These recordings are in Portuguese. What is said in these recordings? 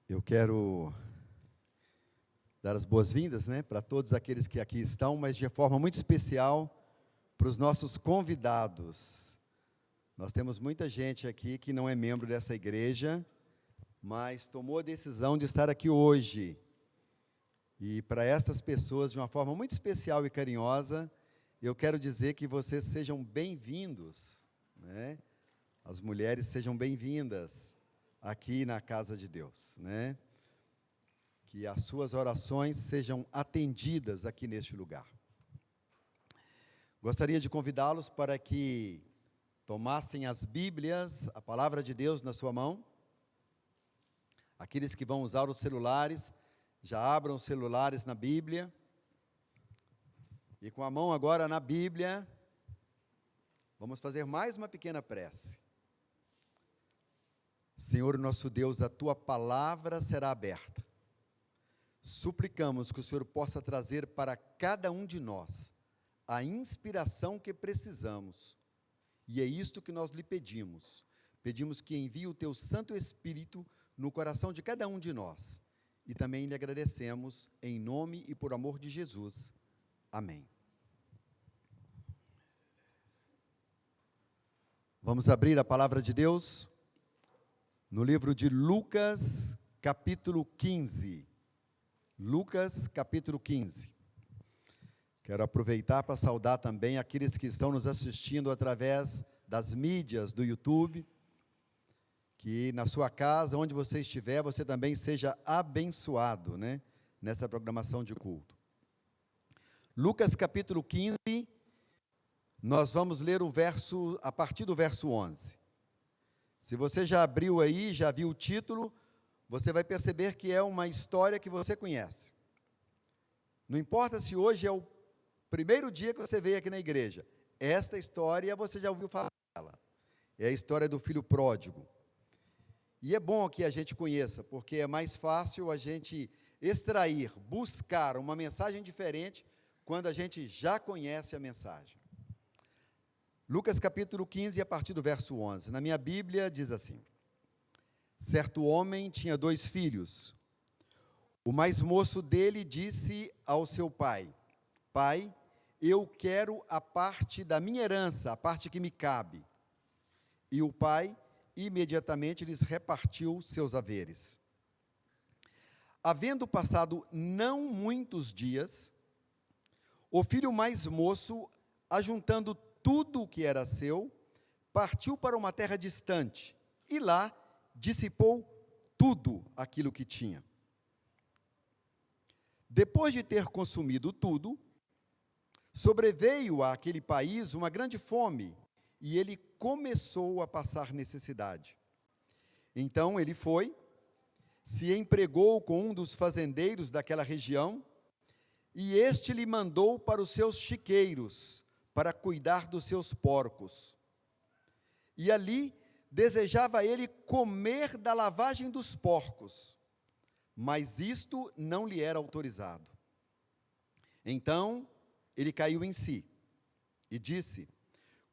Eu quero dar as boas-vindas, para todos aqueles que aqui estão, mas de forma muito especial para os nossos convidados. Nós temos muita gente aqui que não é membro dessa igreja, mas tomou a decisão de estar aqui hoje. E para estas pessoas, de uma forma muito especial e carinhosa, eu quero dizer que vocês sejam bem-vindos, As mulheres sejam bem-vindas aqui na casa de Deus, Que as suas orações sejam atendidas aqui neste lugar. Gostaria de convidá-los para que tomassem as Bíblias, a palavra de Deus na sua mão. Aqueles que vão usar os celulares, já abram os celulares na Bíblia. E com a mão agora na Bíblia, vamos fazer mais uma pequena prece. Senhor nosso Deus, a Tua palavra será aberta. Suplicamos que o Senhor possa trazer para cada um de nós a inspiração que precisamos. E é isto que nós lhe pedimos. Pedimos que envie o Teu Santo Espírito no coração de cada um de nós. E também lhe agradecemos em nome e por amor de Jesus. Amém. Vamos abrir a palavra de Deus no livro de Lucas, capítulo 15. Lucas, capítulo 15. Quero aproveitar para saudar também aqueles que estão nos assistindo através das mídias do YouTube, que na sua casa, onde você estiver, você também seja abençoado, nessa programação de culto. Lucas, capítulo 15, nós vamos ler a partir do verso 11. Se você já abriu aí, já viu o título, você vai perceber que é uma história que você conhece. Não importa se hoje é o primeiro dia que você veio aqui na igreja, esta história você já ouviu falar dela. É a história do filho pródigo. E é bom que a gente conheça, porque é mais fácil a gente extrair, buscar uma mensagem diferente, quando a gente já conhece a mensagem. Lucas capítulo 15, a partir do verso 11. Na minha Bíblia diz assim: certo homem tinha 2 filhos. O mais moço dele disse ao seu pai: Pai, eu quero a parte da minha herança, a parte que me cabe. E o pai imediatamente lhes repartiu seus haveres. Havendo passado não muitos dias, o filho mais moço, ajuntando tudo o que era seu, partiu para uma terra distante, e lá dissipou tudo aquilo que tinha. Depois de ter consumido tudo, sobreveio àquele país uma grande fome, e ele começou a passar necessidade. Então ele foi, se empregou com um dos fazendeiros daquela região, e este lhe mandou para os seus chiqueiros, para cuidar dos seus porcos. E ali desejava ele comer da lavagem dos porcos, mas isto não lhe era autorizado. Então ele caiu em si e disse: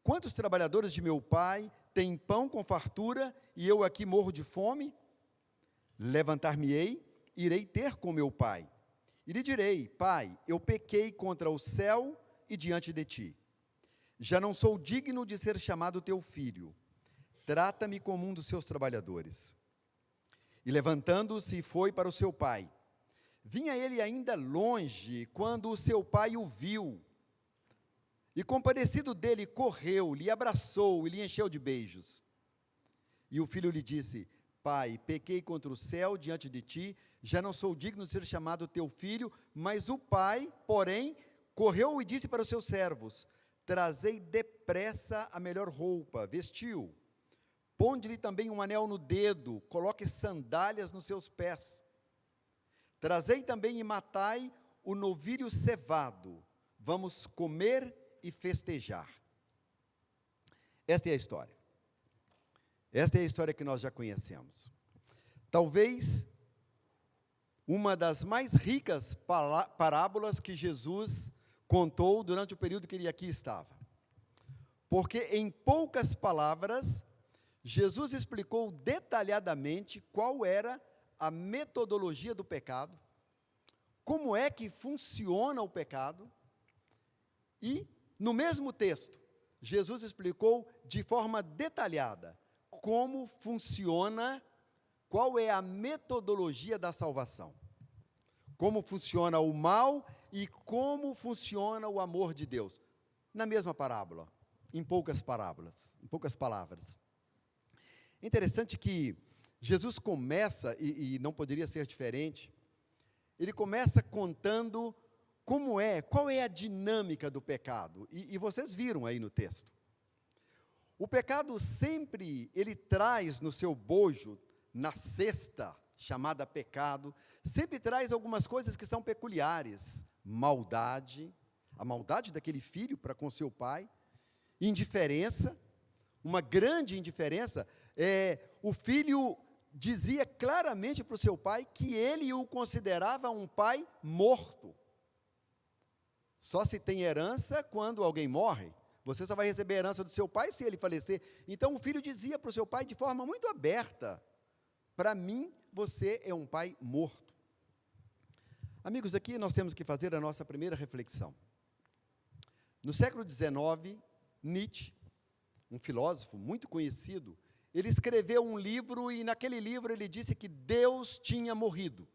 quantos trabalhadores de meu pai têm pão com fartura e eu aqui morro de fome? Levantar-me-ei, irei ter com meu pai, e lhe direi: Pai, eu pequei contra o céu e diante de ti. Já não sou digno de ser chamado teu filho. Trata-me como um dos seus trabalhadores. E levantando-se, foi para o seu pai. Vinha ele ainda longe, quando o seu pai o viu. E compadecido dele, correu, lhe abraçou e lhe encheu de beijos. E o filho lhe disse: Pai, pequei contra o céu diante de ti, já não sou digno de ser chamado teu filho. Mas o pai, porém, correu e disse para os seus servos: trazei depressa a melhor roupa, vestiu. Ponde-lhe também um anel no dedo, coloque sandálias nos seus pés. Trazei também e matai o novilho cevado. Vamos comer e festejar. Esta é a história. Esta é a história que nós já conhecemos. Talvez uma das mais ricas parábolas que Jesus contou durante o período que ele aqui estava. Porque em poucas palavras, Jesus explicou detalhadamente qual era a metodologia do pecado, como é que funciona o pecado, e, no mesmo texto, Jesus explicou de forma detalhada como funciona, qual é a metodologia da salvação, como funciona o mal e como funciona o amor de Deus, na mesma parábola, em poucas palavras. É interessante que Jesus começa, e não poderia ser diferente, ele começa contando qual é a dinâmica do pecado, e vocês viram aí no texto. O pecado sempre, ele traz no seu bojo, na cesta chamada pecado, sempre traz algumas coisas que são peculiares, maldade, a maldade daquele filho para com seu pai, indiferença, uma grande indiferença, o filho dizia claramente para o seu pai que ele o considerava um pai morto. Só se tem herança quando alguém morre. Você só vai receber a herança do seu pai se ele falecer. Então o filho dizia para o seu pai de forma muito aberta: para mim, você é um pai morto. Amigos, aqui nós temos que fazer a nossa primeira reflexão. No século XIX, Nietzsche, um filósofo muito conhecido, ele escreveu um livro, e naquele livro ele disse que Deus tinha morrido.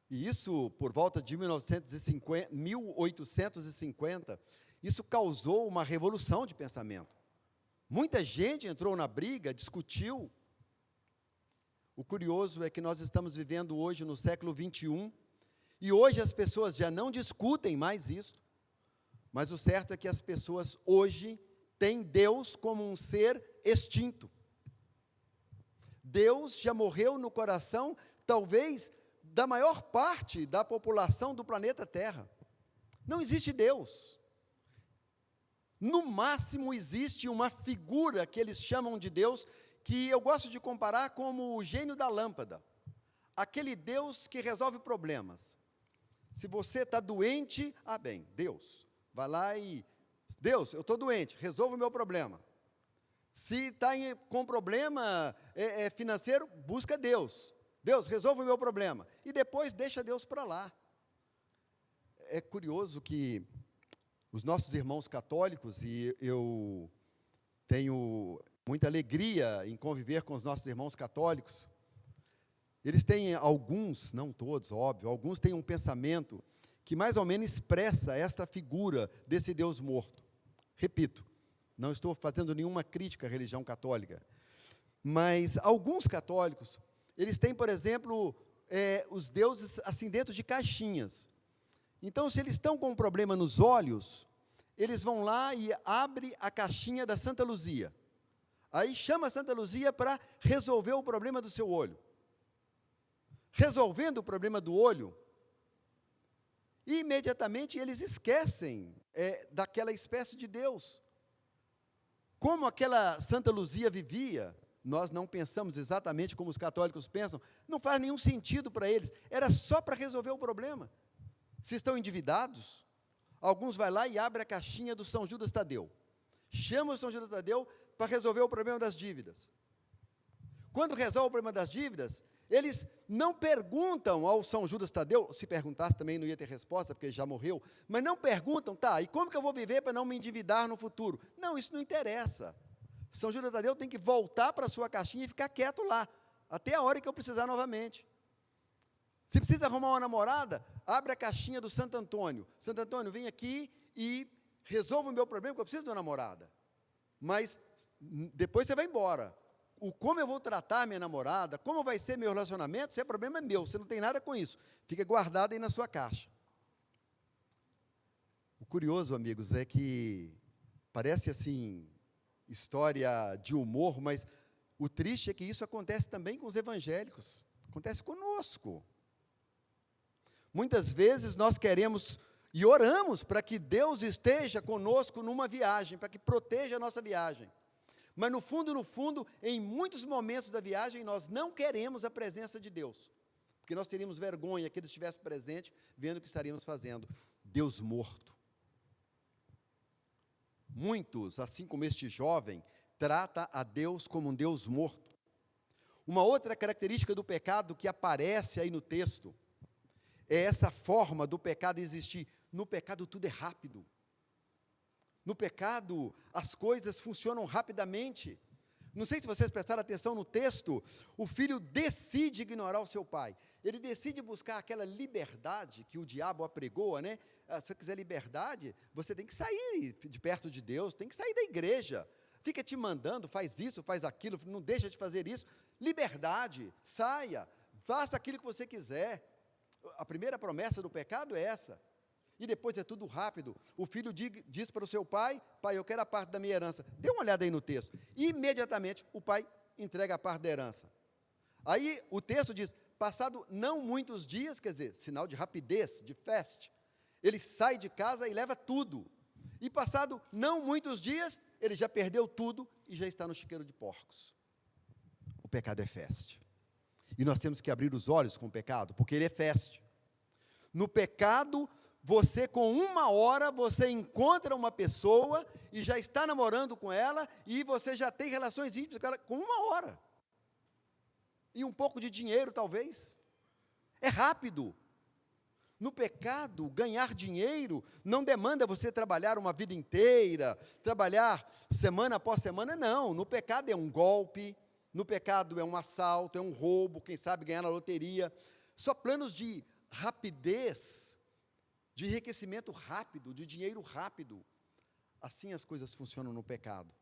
E isso, por volta de 1850, isso causou uma revolução de pensamento. Muita gente entrou na briga, discutiu. O curioso é que nós estamos vivendo hoje no século XXI, e hoje as pessoas já não discutem mais isso, mas o certo é que as pessoas hoje têm Deus como um ser extinto. Deus já morreu no coração, talvez, da maior parte da população do planeta Terra. Não existe Deus. No máximo existe uma figura que eles chamam de Deus, que eu gosto de comparar como o gênio da lâmpada. Aquele Deus que resolve problemas. Se você está doente, bem, Deus, vai lá e... Deus, eu estou doente, resolva o meu problema. Se está com problema financeiro, busca Deus. Deus, resolva o meu problema. E depois deixa Deus para lá. É curioso que os nossos irmãos católicos, e eu tenho muita alegria em conviver com os nossos irmãos católicos, eles têm alguns, não todos, óbvio, alguns têm um pensamento que mais ou menos expressa esta figura desse Deus morto. Repito, não estou fazendo nenhuma crítica à religião católica, mas alguns católicos, eles têm, por exemplo, os deuses assim dentro de caixinhas. Então, se eles estão com um problema nos olhos, eles vão lá e abrem a caixinha da Santa Luzia. Aí chama a Santa Luzia para resolver o problema do seu olho. Resolvendo o problema do olho, imediatamente eles esquecem daquela espécie de Deus. Como aquela Santa Luzia vivia, nós não pensamos exatamente como os católicos pensam, não faz nenhum sentido para eles, era só para resolver o problema. Se estão endividados, alguns vão lá e abrem a caixinha do São Judas Tadeu. Chama o São Judas Tadeu para resolver o problema das dívidas. Quando resolve o problema das dívidas, eles não perguntam ao São Judas Tadeu, se perguntasse também não ia ter resposta, porque ele já morreu, mas não perguntam, e como que eu vou viver para não me endividar no futuro? Não, isso não interessa. São Judas Tadeu tem que voltar para a sua caixinha e ficar quieto lá, até a hora que eu precisar novamente. Se precisa arrumar uma namorada, abre a caixinha do Santo Antônio. Santo Antônio, vem aqui e resolva o meu problema, porque eu preciso de uma namorada. Mas depois você vai embora. Como eu vou tratar a minha namorada, como vai ser meu relacionamento, se é problema meu, você não tem nada com isso. Fica guardado aí na sua caixa. O curioso, amigos, é que parece assim, história de humor, mas o triste é que isso acontece também com os evangélicos. Acontece conosco. Muitas vezes nós queremos e oramos para que Deus esteja conosco numa viagem, para que proteja a nossa viagem. Mas no fundo, em muitos momentos da viagem, nós não queremos a presença de Deus, porque nós teríamos vergonha que Ele estivesse presente, vendo o que estaríamos fazendo. Deus morto. Muitos, assim como este jovem, trata a Deus como um Deus morto. Uma outra característica do pecado que aparece aí no texto é essa forma do pecado existir. No pecado tudo é rápido. No pecado as coisas funcionam rapidamente. Não sei se vocês prestaram atenção no texto, o filho decide ignorar o seu pai. Ele decide buscar aquela liberdade que o diabo apregoa, né? Se você quiser liberdade, você tem que sair de perto de Deus, tem que sair da igreja. Fica te mandando, faz isso, faz aquilo, não deixa de fazer isso. Liberdade, saia, faça aquilo que você quiser. A primeira promessa do pecado é essa. E depois é tudo rápido. O filho diz para o seu pai: pai, eu quero a parte da minha herança. Dê uma olhada aí no texto. Imediatamente o pai entrega a parte da herança. Aí o texto diz: passado não muitos dias, quer dizer, sinal de rapidez, de fast, ele sai de casa e leva tudo. E passado não muitos dias, ele já perdeu tudo e já está no chiqueiro de porcos. O pecado é fast. E nós temos que abrir os olhos com o pecado, porque ele é fast. No pecado, você com 1 hora, você encontra uma pessoa e já está namorando com ela e você já tem relações íntimas com ela com 1 hora. E um pouco de dinheiro, talvez. É rápido. No pecado, ganhar dinheiro não demanda você trabalhar uma vida inteira, trabalhar semana após semana, não. No pecado é um golpe, no pecado é um assalto, é um roubo, quem sabe ganhar na loteria. Só planos de rapidez, de enriquecimento rápido, de dinheiro rápido. Assim as coisas funcionam no pecado.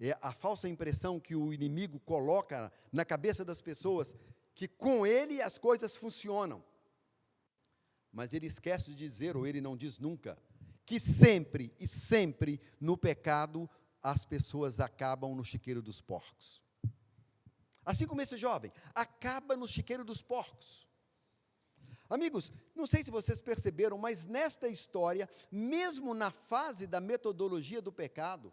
É a falsa impressão que o inimigo coloca na cabeça das pessoas, que com ele as coisas funcionam. Mas ele esquece de dizer, ou ele não diz nunca, que sempre e sempre no pecado as pessoas acabam no chiqueiro dos porcos. Assim como esse jovem, acaba no chiqueiro dos porcos. Amigos, não sei se vocês perceberam, mas nesta história, mesmo na fase da metodologia do pecado,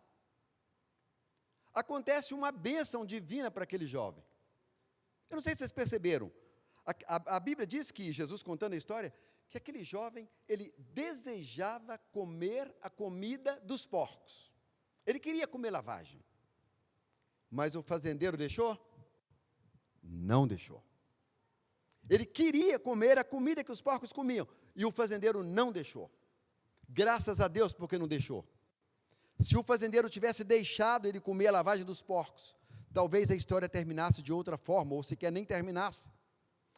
acontece uma bênção divina para aquele jovem. Eu não sei se vocês perceberam. A Bíblia diz que, Jesus contando a história, que aquele jovem, ele desejava comer a comida dos porcos. Ele queria comer lavagem. Mas o fazendeiro deixou? Não deixou. Ele queria comer a comida que os porcos comiam, e o fazendeiro não deixou. Graças a Deus, porque não deixou. Se o fazendeiro tivesse deixado ele comer a lavagem dos porcos, talvez a história terminasse de outra forma, ou sequer nem terminasse.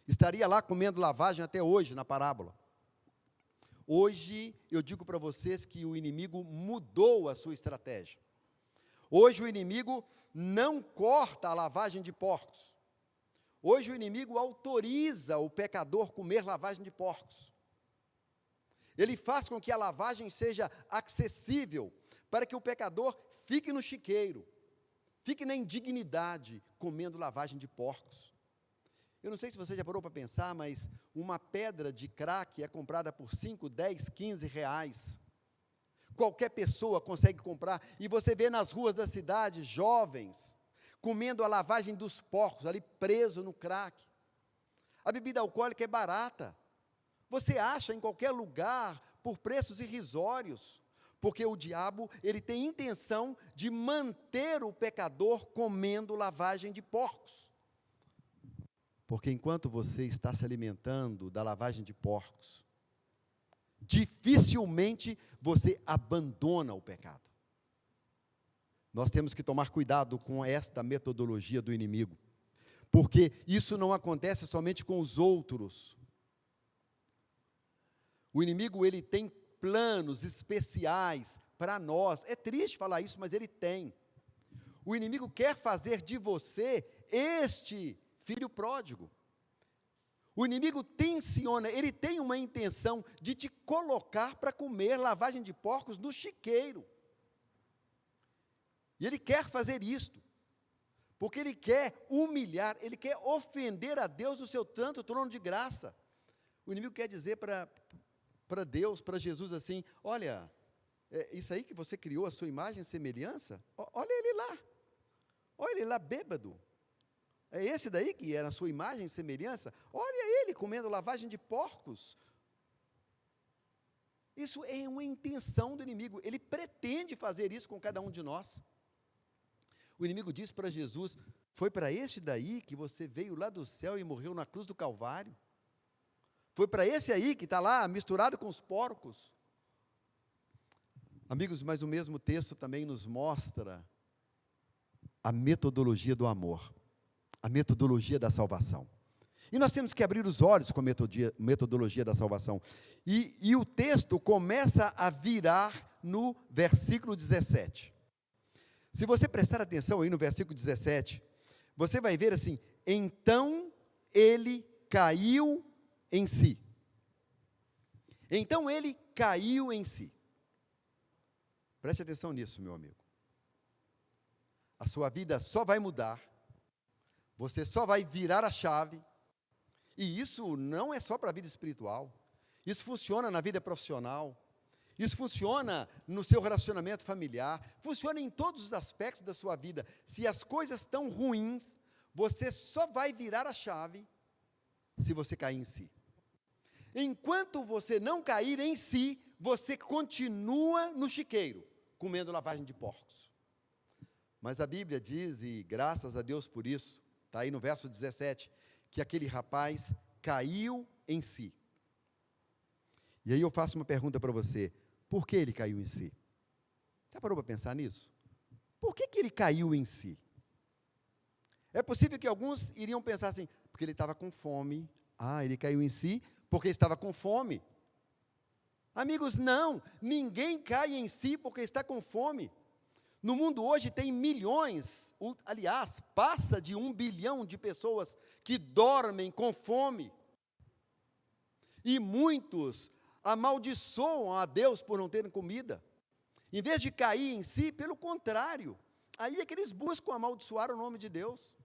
Estaria lá comendo lavagem até hoje, na parábola. Hoje, eu digo para vocês que o inimigo mudou a sua estratégia. Hoje o inimigo não corta a lavagem de porcos. Hoje o inimigo autoriza o pecador comer lavagem de porcos. Ele faz com que a lavagem seja acessível, para que o pecador fique no chiqueiro, fique na indignidade, comendo lavagem de porcos. Eu não sei se você já parou para pensar, mas uma pedra de crack é comprada por 5, 10, 15 reais. Qualquer pessoa consegue comprar, e você vê nas ruas da cidade, jovens, comendo a lavagem dos porcos, ali preso no crack. A bebida alcoólica é barata. Você acha em qualquer lugar, por preços irrisórios, porque o diabo, ele tem intenção de manter o pecador comendo lavagem de porcos. Porque enquanto você está se alimentando da lavagem de porcos, dificilmente você abandona o pecado. Nós temos que tomar cuidado com esta metodologia do inimigo, porque isso não acontece somente com os outros. O inimigo, ele tem planos especiais para nós. É triste falar isso, mas ele tem. O inimigo quer fazer de você este filho pródigo. O inimigo tenciona, ele tem uma intenção de te colocar para comer lavagem de porcos no chiqueiro. E ele quer fazer isto, porque ele quer humilhar, ele quer ofender a Deus no seu santo trono de graça. O inimigo quer dizer para Deus, para Jesus assim: olha, isso aí que você criou a sua imagem e semelhança, olha ele lá bêbado. É esse daí que era a sua imagem e semelhança? Olha ele comendo lavagem de porcos. Isso é uma intenção do inimigo, ele pretende fazer isso com cada um de nós. O inimigo disse para Jesus: foi para este daí que você veio lá do céu e morreu na cruz do Calvário? Foi para esse aí que está lá misturado com os porcos? Amigos, mas o mesmo texto também nos mostra a metodologia do amor, a metodologia da salvação. E nós temos que abrir os olhos com a metodologia da salvação. E o texto começa a virar no versículo 17. Se você prestar atenção aí no versículo 17, você vai ver assim: então ele caiu em si. Então ele caiu em si. Preste atenção nisso, meu amigo. A sua vida só vai mudar, você só vai virar a chave, e isso não é só para a vida espiritual, isso funciona na vida profissional, isso funciona no seu relacionamento familiar, funciona em todos os aspectos da sua vida. Se as coisas estão ruins, você só vai virar a chave se você cair em si. Enquanto você não cair em si, você continua no chiqueiro, comendo lavagem de porcos. Mas a Bíblia diz, e graças a Deus por isso, está aí no verso 17, que aquele rapaz caiu em si. E aí eu faço uma pergunta para você: por que ele caiu em si? Você parou para pensar nisso? Por que ele caiu em si? É possível que alguns iriam pensar assim: porque ele estava com fome. Ah, ele caiu em si porque estava com fome. Amigos, não, ninguém cai em si porque está com fome. No mundo hoje tem milhões, aliás, passa de 1 bilhão de pessoas que dormem com fome. E muitos amaldiçoam a Deus por não terem comida. Em vez de cair em si, pelo contrário, aí é que eles buscam amaldiçoar o nome de Deus.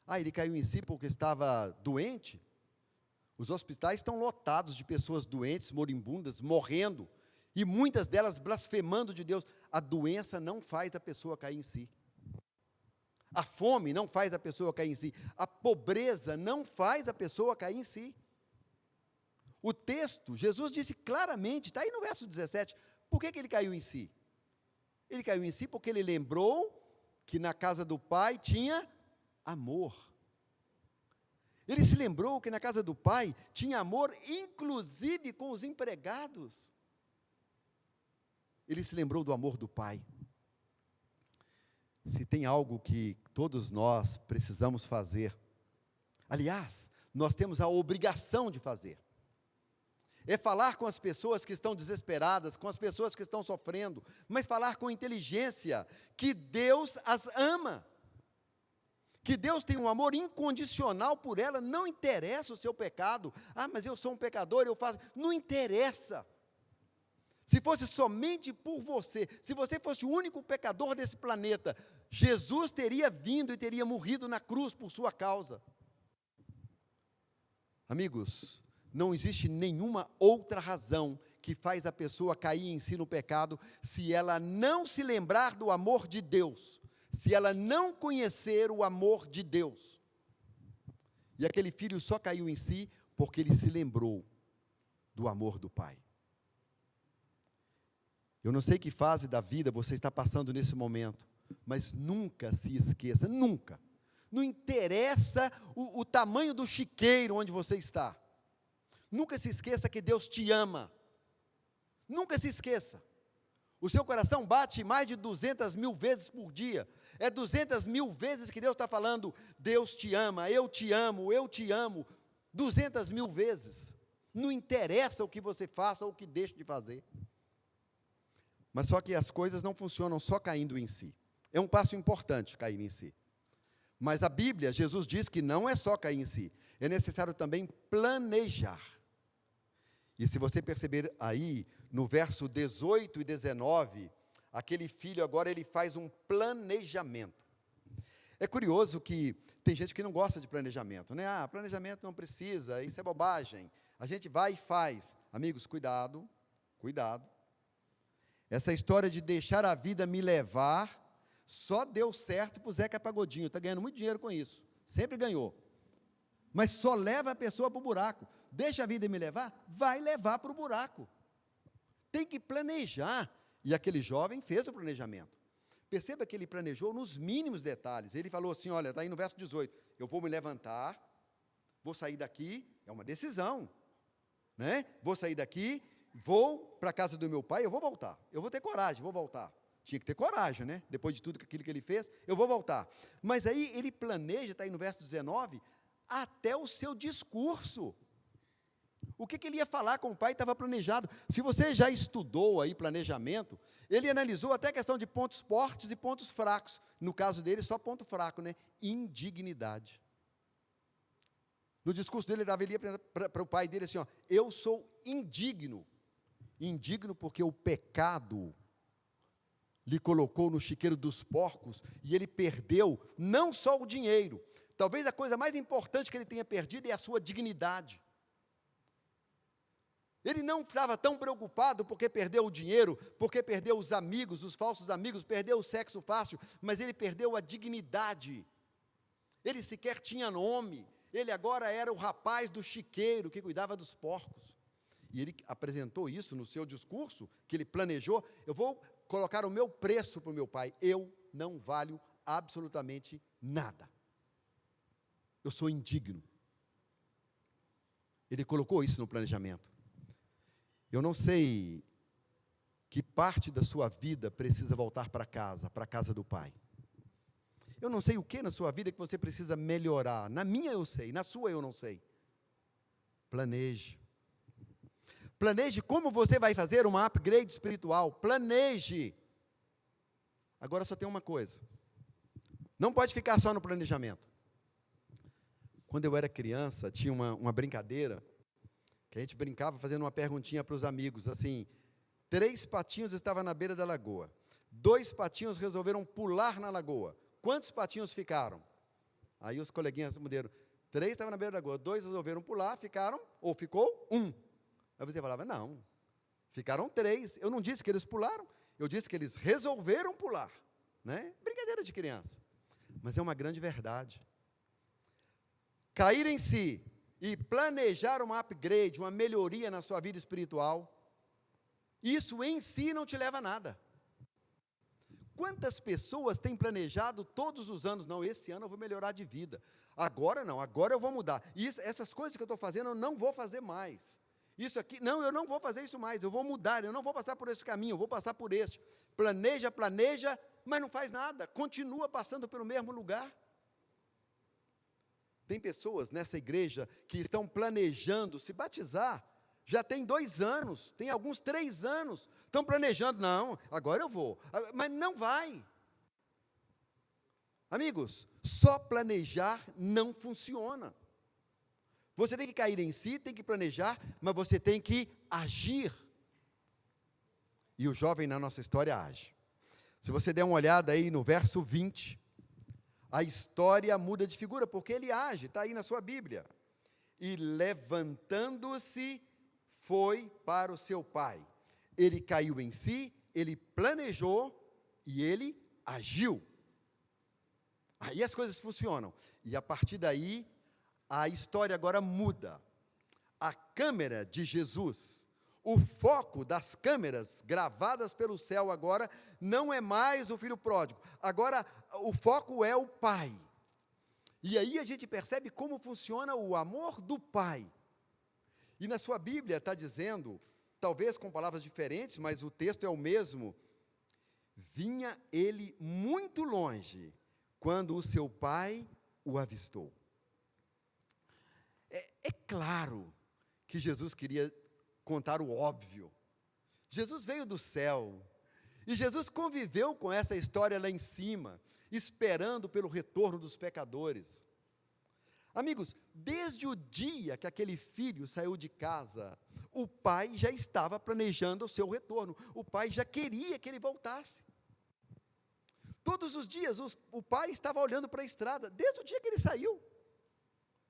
Ah, ele caiu em si porque estava doente? Os hospitais estão lotados de pessoas doentes, moribundas, morrendo, e muitas delas blasfemando de Deus. A doença não faz a pessoa cair em si. A fome não faz a pessoa cair em si. A pobreza não faz a pessoa cair em si. O texto, Jesus disse claramente, está aí no verso 17, por que ele caiu em si? Ele caiu em si porque ele lembrou que na casa do pai tinha amor. Ele se lembrou que na casa do pai tinha amor, inclusive com os empregados. Ele se lembrou do amor do pai. Se tem algo que todos nós precisamos fazer, aliás, nós temos a obrigação de fazer, é falar com as pessoas que estão desesperadas, com as pessoas que estão sofrendo, mas falar com inteligência, que Deus as ama, que Deus tem um amor incondicional por ela, não interessa o seu pecado. Ah, mas eu sou um pecador, eu faço, não interessa. Se fosse somente por você, se você fosse o único pecador desse planeta, Jesus teria vindo e teria morrido na cruz por sua causa. Amigos, não existe nenhuma outra razão que faz a pessoa cair em si no pecado, se ela não se lembrar do amor de Deus, se ela não conhecer o amor de Deus. E aquele filho só caiu em si porque ele se lembrou do amor do pai. Eu não sei que fase da vida você está passando nesse momento, mas nunca se esqueça, nunca. Não interessa o tamanho do chiqueiro onde você está. Nunca se esqueça que Deus te ama. Nunca se esqueça. O seu coração bate mais de 200 mil vezes por dia. É 200 mil vezes que Deus está falando: Deus te ama, eu te amo, eu te amo. 200 mil vezes. Não interessa o que você faça ou o que deixe de fazer. Mas só que as coisas não funcionam só caindo em si. É um passo importante cair em si. Mas a Bíblia, Jesus diz que não é só cair em si. É necessário também planejar. E se você perceber aí, no verso 18 e 19, aquele filho agora ele faz um planejamento. É curioso que tem gente que não gosta de planejamento, né? Ah, planejamento não precisa, isso é bobagem. A gente vai e faz. Amigos, cuidado, cuidado. Essa história de deixar a vida me levar, só deu certo para o Zeca Pagodinho, está ganhando muito dinheiro com isso, sempre ganhou. Mas só leva a pessoa para o buraco. Deixa a vida me levar, vai levar para o buraco. Tem que planejar. E aquele jovem fez o planejamento. Perceba que ele planejou nos mínimos detalhes. Ele falou assim, olha, está aí no verso 18, eu vou me levantar, vou sair daqui, é uma decisão, né? Vou sair daqui, vou para a casa do meu pai, eu vou voltar, eu vou ter coragem, vou voltar. Tinha que ter coragem, né? Depois de tudo aquilo que ele fez, eu vou voltar. Mas aí ele planeja, está aí no verso 19, até o seu discurso. O que ele ia falar com o pai estava planejado. Se você já estudou aí planejamento, ele analisou até a questão de pontos fortes e pontos fracos. No caso dele, só ponto fraco, né? Indignidade. No discurso dele, ele ia para o pai dele assim, ó, eu sou indigno. Indigno porque o pecado lhe colocou no chiqueiro dos porcos e ele perdeu não só o dinheiro. Talvez a coisa mais importante que ele tenha perdido é a sua dignidade. Ele não estava tão preocupado porque perdeu o dinheiro, porque perdeu os amigos, os falsos amigos, perdeu o sexo fácil, mas ele perdeu a dignidade. Ele sequer tinha nome. Ele agora era o rapaz do chiqueiro que cuidava dos porcos. E ele apresentou isso no seu discurso, que ele planejou, eu vou colocar o meu preço para o meu pai, eu não valho absolutamente nada. Eu sou indigno. Ele colocou isso no planejamento. Eu não sei que parte da sua vida precisa voltar para a casa do pai. Eu não sei o que na sua vida que você precisa melhorar. Na minha eu sei, na sua eu não sei. Planeje. Planeje como você vai fazer uma upgrade espiritual. Planeje. Agora só tem uma coisa. Não pode ficar só no planejamento. Quando eu era criança, tinha uma brincadeira, que a gente brincava fazendo uma perguntinha para os amigos, assim, 3 patinhos estavam na beira da lagoa, 2 patinhos resolveram pular na lagoa, quantos patinhos ficaram? Aí os coleguinhas responderam, 3 estavam na beira da lagoa, 2 resolveram pular, ficaram, ou ficou 1. Aí você falava, não, ficaram 3, eu não disse que eles pularam, eu disse que eles resolveram pular, né? Brincadeira de criança, mas é uma grande verdade. Cair em si e planejar uma upgrade, uma melhoria na sua vida espiritual, isso em si não te leva a nada. Quantas pessoas têm planejado todos os anos, não, esse ano eu vou melhorar de vida, agora não, agora eu vou mudar, essas coisas que eu estou fazendo eu não vou fazer mais, isso aqui, não, eu não vou fazer isso mais, eu vou mudar, eu não vou passar por esse caminho, eu vou passar por este, planeja, mas não faz nada, continua passando pelo mesmo lugar. Tem pessoas nessa igreja que estão planejando se batizar, já tem 2 anos, tem alguns 3 anos, estão planejando, não, agora eu vou, mas não vai. Amigos, só planejar não funciona. Você tem que cair em si, tem que planejar, mas você tem que agir. E o jovem na nossa história age. Se você der uma olhada aí no verso 20, a história muda de figura, porque ele age, está aí na sua Bíblia. E levantando-se, foi para o seu pai. Ele caiu em si, ele planejou e ele agiu. Aí as coisas funcionam. E a partir daí, a história agora muda. A câmera de Jesus, o foco das câmeras gravadas pelo céu agora, não é mais o filho pródigo. Agora, o foco é o pai. E aí a gente percebe como funciona o amor do pai. E na sua Bíblia está dizendo, talvez com palavras diferentes, mas o texto é o mesmo, vinha ele muito longe, quando o seu pai o avistou. É claro que Jesus queria contar o óbvio. Jesus veio do céu, e Jesus conviveu com essa história lá em cima, esperando pelo retorno dos pecadores. Amigos, desde o dia que aquele filho saiu de casa, o pai já estava planejando o seu retorno, o pai já queria que ele voltasse. Todos os dias o pai estava olhando para a estrada, desde o dia que ele saiu.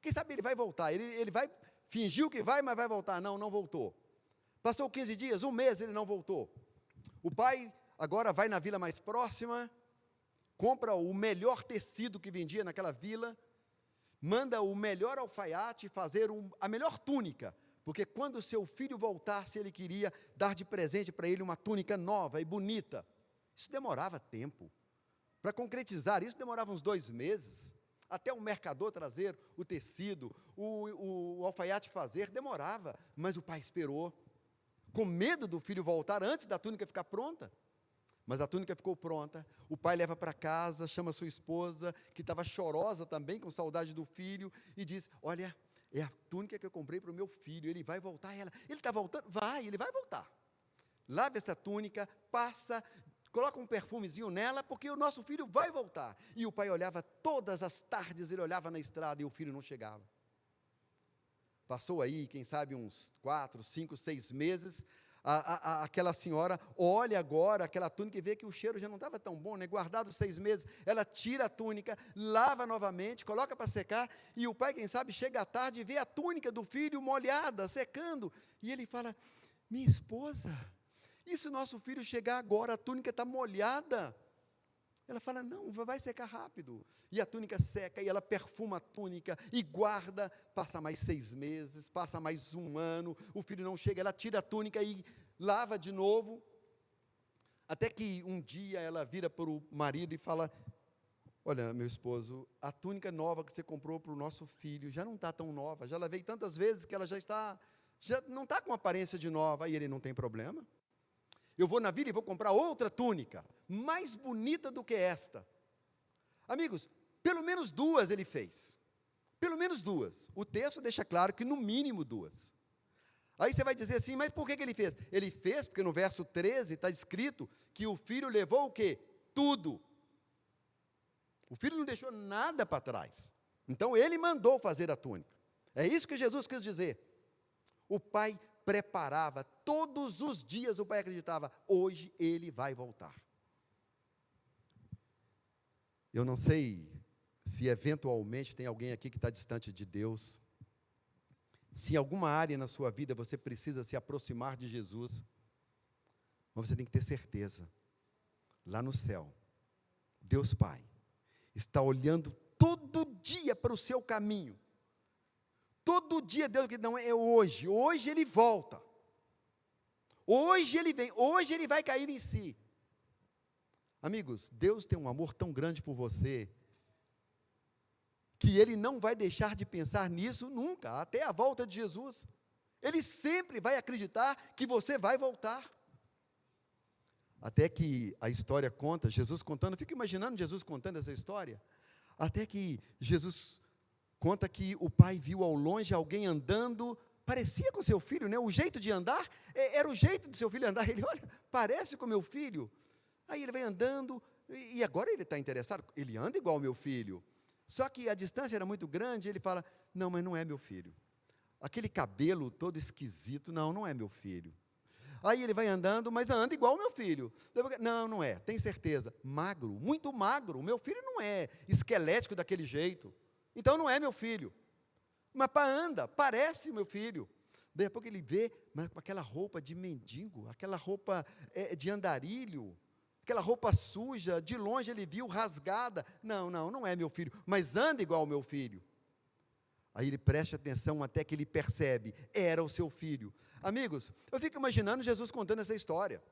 Quem sabe ele vai voltar, ele vai, fingiu que vai, mas vai voltar. Não, não voltou. Passou 15 dias, 1 mês, ele não voltou. O pai agora vai na vila mais próxima, compra o melhor tecido que vendia naquela vila, manda o melhor alfaiate fazer a melhor túnica, porque quando o seu filho voltasse, ele queria dar de presente para ele uma túnica nova e bonita. Isso demorava tempo. Para concretizar isso, demorava uns 2 meses. Até o mercador trazer o tecido, o alfaiate fazer, demorava. Mas o pai esperou, com medo do filho voltar antes da túnica ficar pronta. Mas a túnica ficou pronta, o pai leva para casa, chama sua esposa, que estava chorosa também, com saudade do filho, e diz, olha, é a túnica que eu comprei para o meu filho, ele vai voltar. Ele está voltando? Ele vai voltar. Lava essa túnica, passa, coloca um perfumezinho nela, porque o nosso filho vai voltar. E o pai olhava todas as tardes, ele olhava na estrada e o filho não chegava. Passou aí, quem sabe, uns 4, 5, 6 meses, aquela senhora olha agora aquela túnica e vê que o cheiro já não estava tão bom, né? Guardado 6 meses, ela tira a túnica, lava novamente, coloca para secar, e o pai, quem sabe, chega à tarde e vê a túnica do filho molhada, secando, e ele fala, minha esposa, e se o nosso filho chegar agora, a túnica está molhada? Ela fala, não, vai secar rápido. E a túnica seca, e ela perfuma a túnica, e guarda, passa mais 6 meses, passa mais 1 ano, o filho não chega, ela tira a túnica e lava de novo, até que um dia ela vira para o marido e fala, olha, meu esposo, a túnica nova que você comprou para o nosso filho, já não está tão nova, já lavei tantas vezes que ela já não está com aparência de nova, e ele não tem problema. Eu vou na vila e vou comprar outra túnica, mais bonita do que esta. Amigos, pelo menos 2 ele fez. Pelo menos 2. O texto deixa claro que no mínimo 2. Aí você vai dizer assim, mas por que ele fez? Ele fez porque no verso 13 está escrito que o filho levou o quê? Tudo. O filho não deixou nada para trás. Então ele mandou fazer a túnica. É isso que Jesus quis dizer. O pai preparava, todos os dias o pai acreditava, hoje ele vai voltar. Eu não sei se eventualmente tem alguém aqui que está distante de Deus, se em alguma área na sua vida você precisa se aproximar de Jesus, mas você tem que ter certeza, lá no céu, Deus Pai, está olhando todo dia para o seu caminho, todo dia Deus, não é hoje ele volta, hoje ele vem, hoje ele vai cair em si. Amigos, Deus tem um amor tão grande por você, que Ele não vai deixar de pensar nisso nunca, até a volta de Jesus. Ele sempre vai acreditar que você vai voltar. Até que a história conta, Jesus contando, fico imaginando Jesus contando essa história, até que Jesus conta que o pai viu ao longe alguém andando, parecia com seu filho, né? O jeito de andar, era o jeito do seu filho andar. Ele, olha, parece com meu filho. Aí ele vai andando, e agora ele está interessado, ele anda igual ao meu filho. Só que a distância era muito grande, ele fala, não, mas não é meu filho. Aquele cabelo todo esquisito, não é meu filho. Aí ele vai andando, mas anda igual ao meu filho. Não é, tem certeza. Magro, muito magro, o meu filho não é esquelético daquele jeito. Então não é meu filho, mas anda, parece meu filho. Daí a pouco ele vê, mas com aquela roupa de mendigo, aquela roupa de andarilho, aquela roupa suja, de longe ele viu rasgada, não é meu filho, mas anda igual ao meu filho. Aí ele presta atenção até que ele percebe, era o seu filho. Amigos, eu fico imaginando Jesus contando essa história.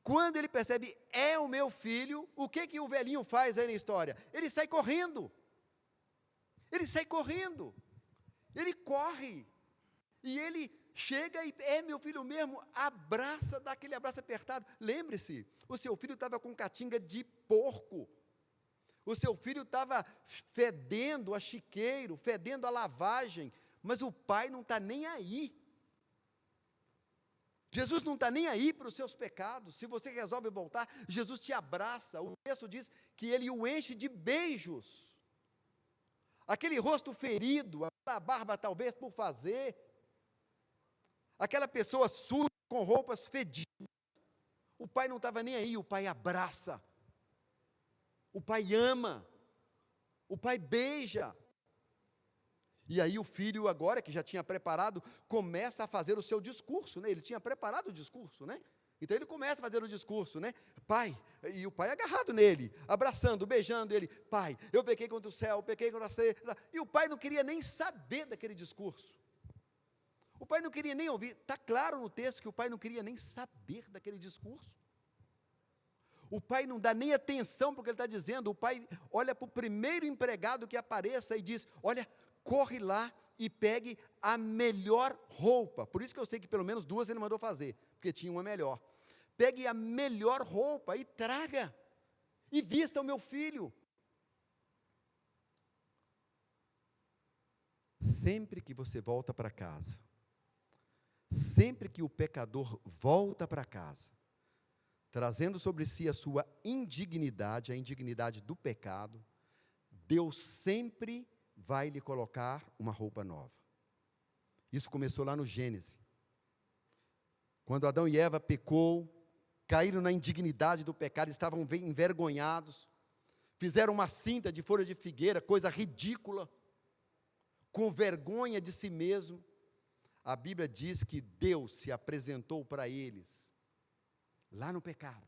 Quando ele percebe, é o meu filho, o que o velhinho faz aí na história? Ele sai correndo. Ele corre, e ele chega e é meu filho mesmo, dá aquele abraço apertado. Lembre-se, o seu filho estava com catinga de porco, o seu filho estava fedendo a chiqueiro, fedendo a lavagem, mas o pai não está nem aí. Jesus não está nem aí para os seus pecados. Se você resolve voltar, Jesus te abraça. O texto diz que ele o enche de beijos. Aquele rosto ferido, aquela barba talvez por fazer, aquela pessoa suja, com roupas fedidas, o pai não estava nem aí, o pai abraça, o pai ama, o pai beija. E aí o filho agora, que já tinha preparado, começa a fazer o seu discurso, né? Ele tinha preparado o discurso, né? Então ele começa a fazer o discurso, né? Pai, e o pai agarrado nele, abraçando, beijando ele. Pai, eu pequei contra o céu, pequei contra você. E o pai não queria nem saber daquele discurso. O pai não queria nem ouvir. Está claro no texto que o pai não queria nem saber daquele discurso. O pai não dá nem atenção para o que ele está dizendo. O pai olha para o primeiro empregado que apareça e diz: olha, corre lá e pegue a melhor roupa. Por isso que eu sei que pelo menos 2 ele mandou fazer, porque tinha uma melhor. Pegue a melhor roupa e traga, e vista o meu filho. Sempre que você volta para casa, sempre que o pecador volta para casa, trazendo sobre si a sua indignidade, a indignidade do pecado, Deus sempre vai lhe colocar uma roupa nova. Isso começou lá no Gênesis. Quando Adão e Eva pecou, caíram na indignidade do pecado, estavam envergonhados, fizeram uma cinta de folha de figueira, coisa ridícula, com vergonha de si mesmo. A Bíblia diz que Deus se apresentou para eles, lá no pecado.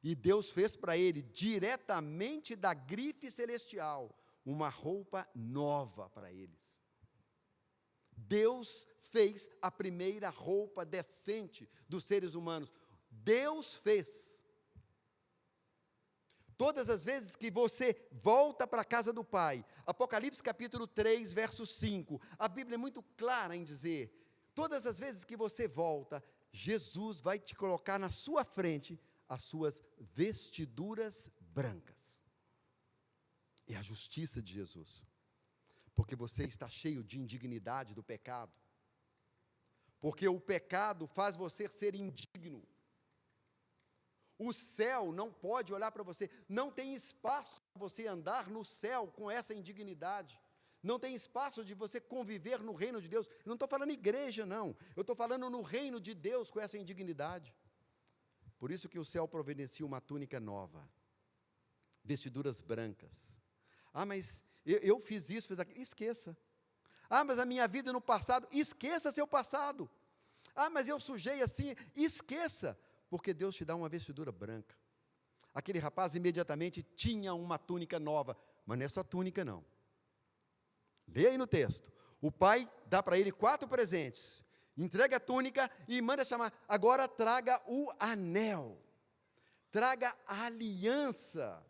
E Deus fez para ele, diretamente da grife celestial, uma roupa nova para eles. Deus fez a primeira roupa decente dos seres humanos. Deus fez. Todas as vezes que você volta para a casa do Pai, Apocalipse capítulo 3, verso 5, a Bíblia é muito clara em dizer, todas as vezes que você volta, Jesus vai te colocar na sua frente as suas vestiduras brancas. É a justiça de Jesus, porque você está cheio de indignidade do pecado, porque o pecado faz você ser indigno. O céu não pode olhar para você, não tem espaço para você andar no céu com essa indignidade, não tem espaço de você conviver no reino de Deus. Eu não estou falando igreja, não, eu estou falando no reino de Deus com essa indignidade. Por isso que o céu providencia uma túnica nova, vestiduras brancas. Ah, mas eu fiz isso, fiz aquilo. Esqueça. Ah, mas a minha vida no passado, esqueça seu passado. Ah, mas eu sujei assim, esqueça. Porque Deus te dá uma vestidura branca. Aquele rapaz imediatamente tinha uma túnica nova, mas não é só túnica não. Leia aí no texto. O pai dá para ele 4 presentes, entrega a túnica e manda chamar, agora traga o anel, traga a aliança,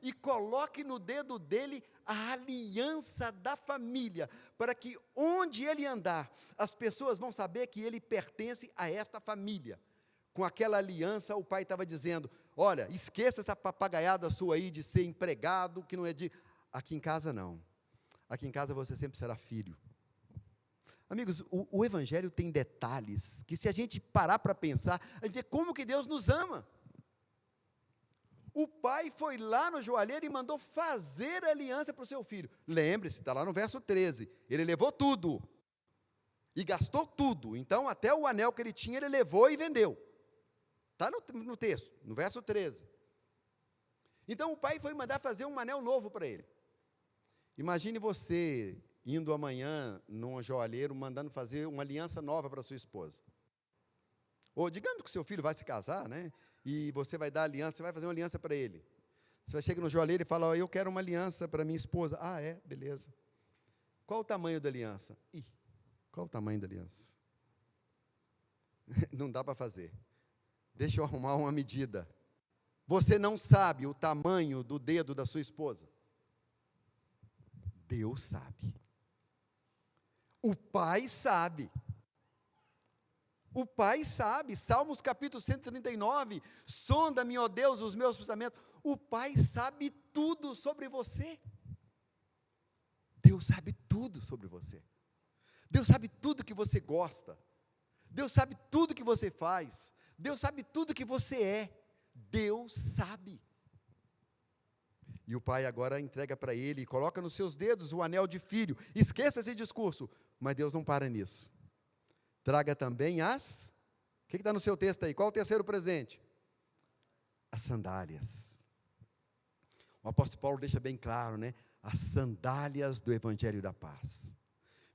e coloque no dedo dele a aliança da família, para que onde ele andar, as pessoas vão saber que ele pertence a esta família. Com aquela aliança, o pai estava dizendo, olha, esqueça essa papagaiada sua aí de ser empregado, que não é de... Aqui em casa não, aqui em casa você sempre será filho. Amigos, o Evangelho tem detalhes, que se a gente parar para pensar, a gente vê como que Deus nos ama. O pai foi lá no joalheiro e mandou fazer a aliança para o seu filho. Lembre-se, está lá no verso 13. Ele levou tudo. E gastou tudo. Então, até o anel que ele tinha, ele levou e vendeu. Está no texto, no verso 13. Então, o pai foi mandar fazer um anel novo para ele. Imagine você indo amanhã num joalheiro, mandando fazer uma aliança nova para sua esposa. Ou digamos que seu filho vai se casar, né? E você vai dar aliança, você vai fazer uma aliança para ele. Você vai chegar no joalheiro e fala, eu quero uma aliança para minha esposa. Ah, é? Beleza. Qual o tamanho da aliança? Qual o tamanho da aliança? Não dá para fazer. Deixa eu arrumar uma medida. Você não sabe o tamanho do dedo da sua esposa? Deus sabe. O Pai sabe. O Pai sabe, Salmos capítulo 139, sonda-me, ó Deus, os meus pensamentos. O Pai sabe tudo sobre você. Deus sabe tudo sobre você. Deus sabe tudo que você gosta. Deus sabe tudo que você faz. Deus sabe tudo que você é. Deus sabe. E o pai agora entrega para ele e coloca nos seus dedos o anel de filho. Esqueça esse discurso, mas Deus não para nisso. Traga também as... O que está no seu texto aí? Qual o terceiro presente? As sandálias. O apóstolo Paulo deixa bem claro, né? As sandálias do Evangelho da Paz.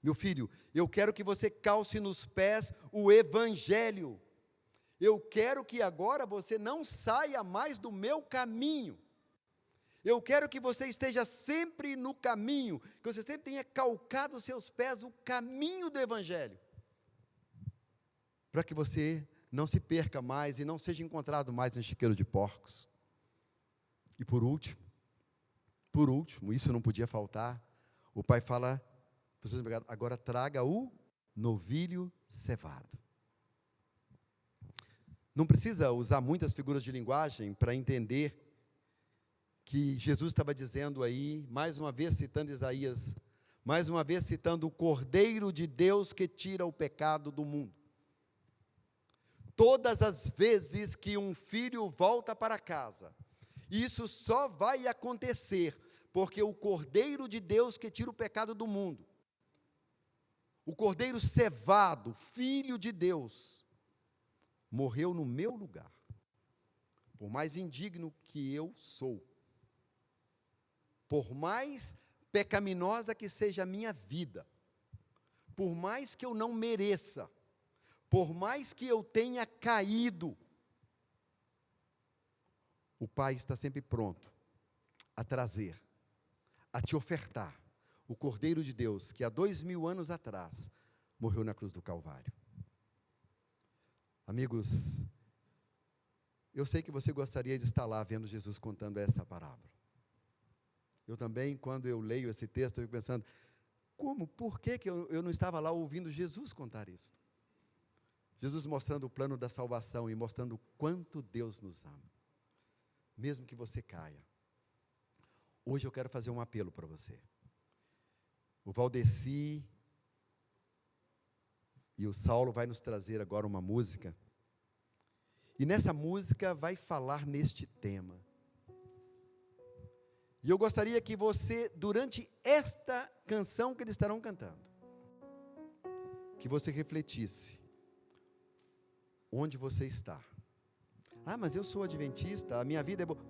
Meu filho, eu quero que você calce nos pés o Evangelho. Eu quero que agora você não saia mais do meu caminho. Eu quero que você esteja sempre no caminho, que você sempre tenha calcado os seus pés o caminho do Evangelho. Para que você não se perca mais e não seja encontrado mais em chiqueiro de porcos. E por último, isso não podia faltar, o pai fala, agora traga o novilho cevado. Não precisa usar muitas figuras de linguagem para entender que Jesus estava dizendo aí, mais uma vez citando Isaías, mais uma vez citando o Cordeiro de Deus que tira o pecado do mundo. Todas as vezes que um filho volta para casa, isso só vai acontecer porque o Cordeiro de Deus que tira o pecado do mundo, o Cordeiro cevado, Filho de Deus, morreu no meu lugar, por mais indigno que eu sou, por mais pecaminosa que seja a minha vida, por mais que eu não mereça, por mais que eu tenha caído, o Pai está sempre pronto a trazer, a te ofertar o Cordeiro de Deus, que há 2000 anos atrás, morreu na cruz do Calvário. Amigos, eu sei que você gostaria de estar lá vendo Jesus contando essa parábola. Eu também, quando eu leio esse texto, eu fico pensando, por que eu não estava lá ouvindo Jesus contar isso? Jesus mostrando o plano da salvação e mostrando o quanto Deus nos ama, mesmo que você caia. Hoje eu quero fazer um apelo para você. O Valdeci e o Saulo vai nos trazer agora uma música, e nessa música vai falar neste tema. E eu gostaria que você, durante esta canção que eles estarão cantando, que você refletisse, onde você está. Ah, mas eu sou adventista, a minha vida é boa.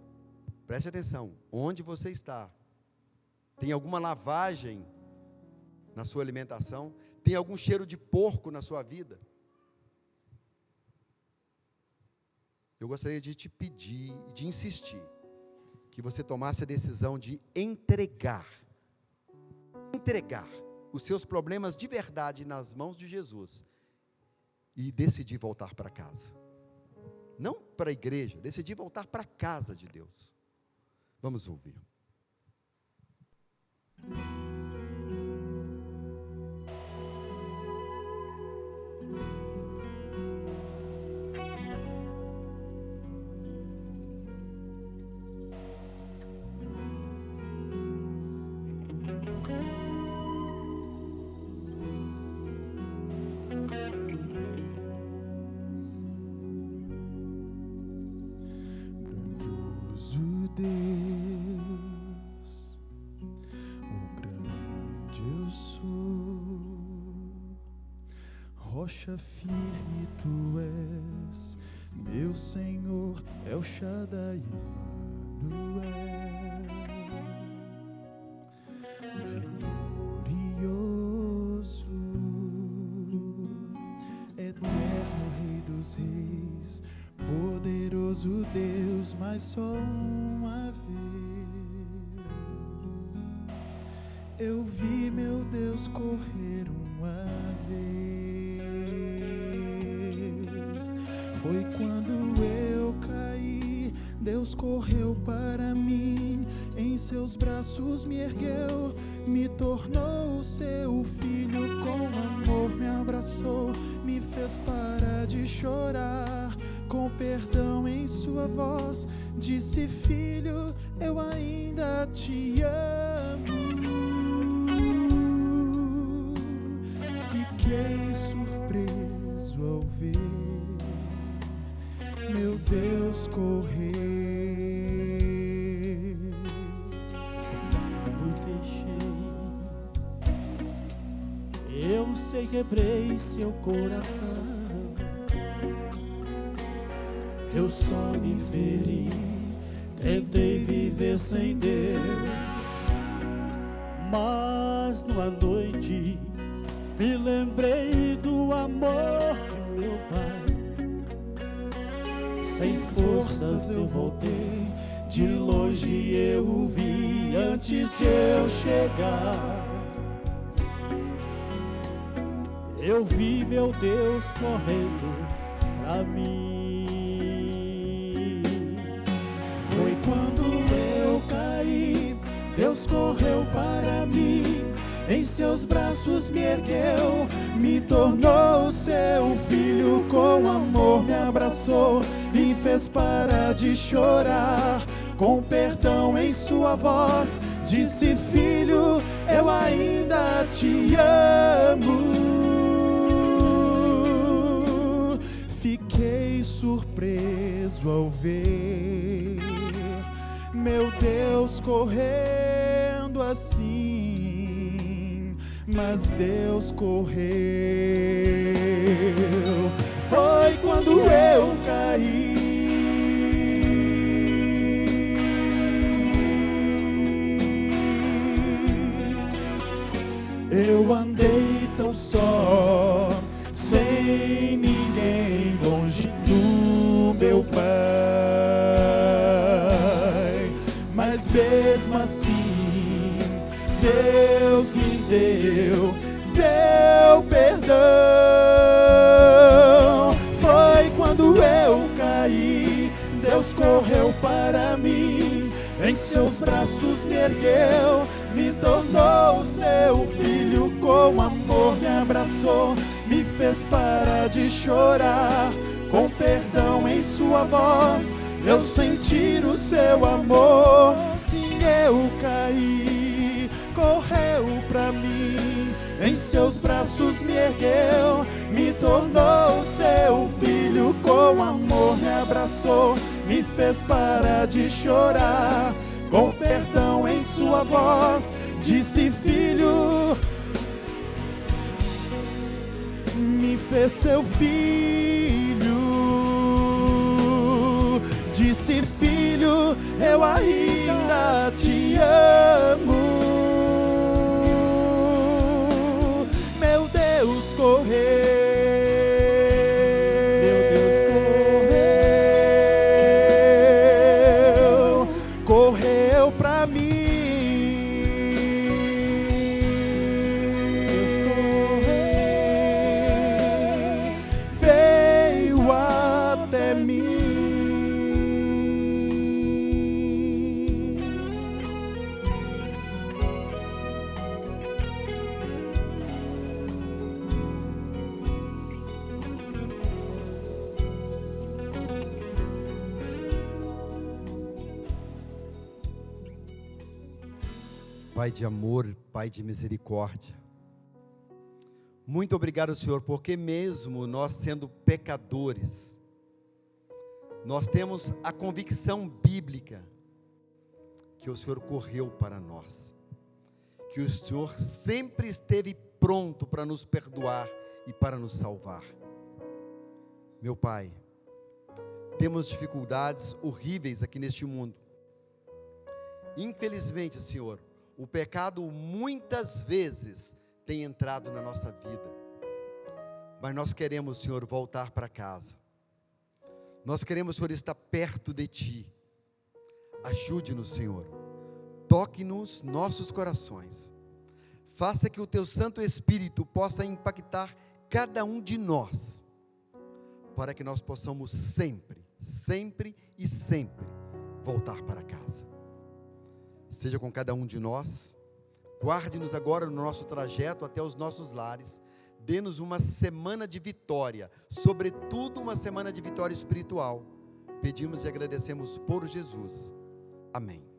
Preste atenção, onde você está? Tem alguma lavagem na sua alimentação? Tem algum cheiro de porco na sua vida? Eu gostaria de te pedir, de insistir, que você tomasse a decisão de entregar os seus problemas de verdade nas mãos de Jesus e decidir voltar para casa. Não para a igreja, decidir voltar para a casa de Deus. Vamos ouvir. Deus, o grande eu sou, rocha firme tu és, meu Senhor El Shaddai Emmanuel, vitorioso, eterno Rei dos Reis, poderoso Deus, mas só uma vez eu vi meu Deus correr uma vez. Foi quando eu caí, Deus correu para mim, em seus braços me ergueu, me tornou seu filho, com amor me abraçou, me fez parar de chorar, com perdão em sua voz, disse: filho, eu ainda te amo. Fiquei surpreso ao ver meu Deus correr. Eu deixei, eu sei, quebrei seu coração. Eu só me feri, tentei viver sem Deus, mas numa noite me lembrei do amor de meu Pai. Sem forças eu voltei, de longe eu o vi antes de eu chegar. Eu vi meu Deus correndo a mim. Foi quando eu caí, Deus correu para mim, em seus braços me ergueu, me tornou seu filho, com amor me abraçou, me fez parar de chorar, com perdão em sua voz, disse: filho, eu ainda te amo. Fiquei surpreso ao ver meu Deus correndo assim, mas Deus correu. Foi quando eu caí, eu andei tão só, sem ninguém, longe do meu Pai, mas mesmo assim Deus me deu seu perdão. Foi quando eu caí, Deus correu para mim, em seus braços me ergueu, me tornou seu filho, com amor me abraçou, me fez parar de chorar, com perdão em sua voz, eu senti o seu amor. Sim, eu caí, correu pra mim, em seus braços me ergueu, me tornou seu filho, com amor me abraçou, me fez parar de chorar, com perdão em sua voz, disse: filho, me fez seu filho, disse: filho, eu ainda te amo. Meu Deus correu, correu pra mim, Deus correu, veio até mim. Pai de amor, Pai de misericórdia, muito obrigado, Senhor, porque mesmo nós sendo pecadores, nós temos a convicção bíblica que o Senhor correu para nós, que o Senhor sempre esteve pronto para nos perdoar e para nos salvar. Meu Pai, temos dificuldades horríveis aqui neste mundo. Infelizmente, Senhor, o pecado muitas vezes tem entrado na nossa vida, mas nós queremos, Senhor, voltar para casa. Nós queremos, Senhor, estar perto de Ti. Ajude-nos, Senhor. Toque-nos nossos corações. Faça que o Teu Santo Espírito possa impactar cada um de nós, para que nós possamos sempre, sempre e sempre voltar para casa. Seja com cada um de nós, guarde-nos agora no nosso trajeto até os nossos lares, dê-nos uma semana de vitória, sobretudo uma semana de vitória espiritual. Pedimos e agradecemos por Jesus. Amém.